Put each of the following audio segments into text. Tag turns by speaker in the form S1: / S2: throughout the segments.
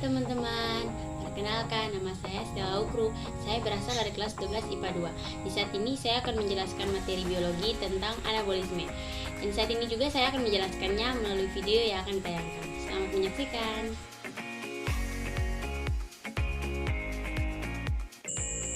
S1: teman-teman, perkenalkan nama saya Stella Ukru. Saya berasal dari kelas 12 IPA 2. Di saat ini saya akan menjelaskan materi biologi tentang anabolisme. Dan saat ini juga saya akan menjelaskannya melalui video yang akan ditayangkan. Selamat menyaksikan.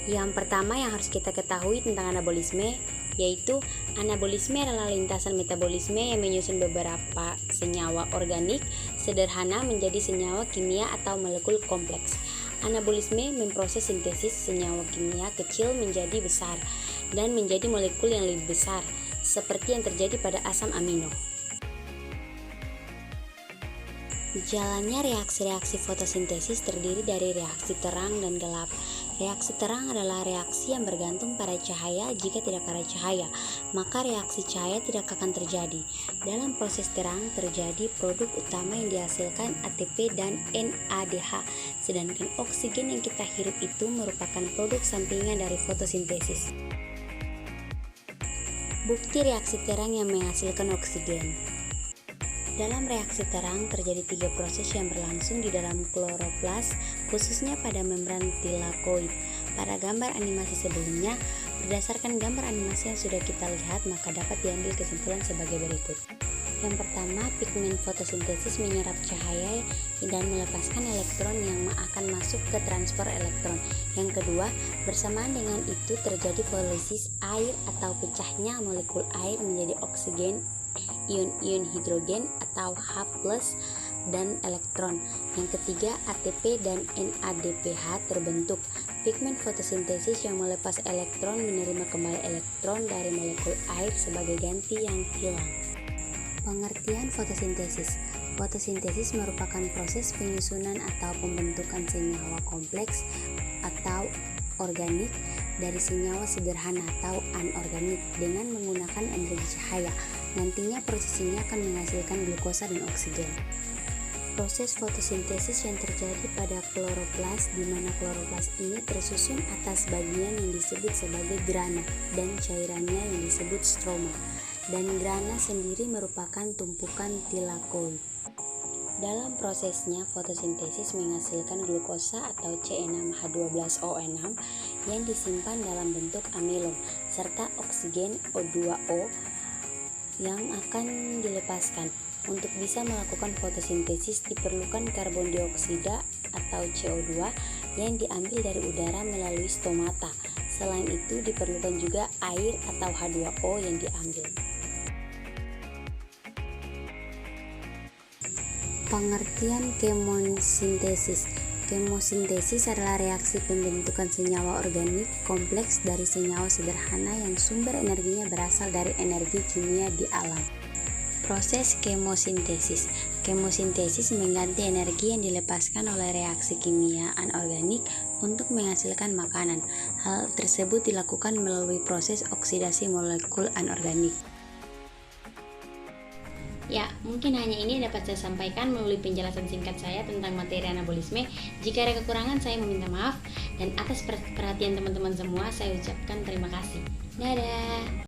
S2: Yang pertama yang harus kita ketahui tentang anabolisme, yaitu anabolisme adalah lintasan metabolisme yang menyusun beberapa senyawa organik sederhana menjadi senyawa kimia atau molekul kompleks. Anabolisme memproses sintesis senyawa kimia kecil menjadi besar dan menjadi molekul yang lebih besar, seperti yang terjadi pada asam amino. Jalannya reaksi-reaksi fotosintesis terdiri dari reaksi terang dan gelap. Reaksi terang adalah reaksi yang bergantung pada cahaya. Jika tidak ada cahaya, maka reaksi cahaya tidak akan terjadi. Dalam proses terang terjadi produk utama yang dihasilkan ATP dan NADH, sedangkan oksigen yang kita hirup itu merupakan produk sampingan dari fotosintesis. Bukti reaksi terang yang menghasilkan oksigen. Dalam reaksi terang terjadi 3 proses yang berlangsung di dalam kloroplas, khususnya pada membran tilakoid. Pada gambar animasi sebelumnya, berdasarkan gambar animasi yang sudah kita lihat, maka dapat diambil kesimpulan sebagai berikut. Yang pertama, pigmen fotosintesis menyerap cahaya dan melepaskan elektron yang akan masuk ke transfer elektron. Yang kedua, bersamaan dengan itu terjadi polisis air atau pecahnya molekul air menjadi oksigen, ion-ion hidrogen atau H+ dan elektron. Yang ketiga, ATP dan NADPH terbentuk. Pigmen fotosintesis yang melepas elektron menerima kembali elektron dari molekul air sebagai ganti yang hilang. Pengertian fotosintesis. Fotosintesis merupakan proses penyusunan atau pembentukan senyawa kompleks atau organik dari senyawa sederhana atau anorganik dengan menggunakan energi cahaya. Nantinya proses ini akan menghasilkan glukosa dan oksigen. Proses fotosintesis yang terjadi pada kloroplas, di mana kloroplas ini tersusun atas bagian yang disebut sebagai grana dan cairannya yang disebut stroma. Dan grana sendiri merupakan tumpukan tilakoid. Dalam prosesnya, fotosintesis menghasilkan glukosa atau C6H12O6 yang disimpan dalam bentuk amilon, serta oksigen O2O yang akan dilepaskan. Untuk bisa melakukan fotosintesis diperlukan karbon dioksida atau CO2 yang diambil dari udara melalui stomata. Selain itu diperlukan juga air atau H2O yang diambil. Pengertian kemosintesis. Kemosintesis adalah reaksi pembentukan senyawa organik kompleks dari senyawa sederhana yang sumber energinya berasal dari energi kimia di alam. Proses kemosintesis. Kemosintesis mengganti energi yang dilepaskan oleh reaksi kimia anorganik untuk menghasilkan makanan. Hal tersebut dilakukan melalui proses oksidasi molekul anorganik.
S1: Ya, mungkin hanya ini dapat saya sampaikan melalui penjelasan singkat saya tentang materi anabolisme. Jika ada kekurangan, saya meminta maaf. Dan atas perhatian teman-teman semua, saya ucapkan terima kasih. Dadah!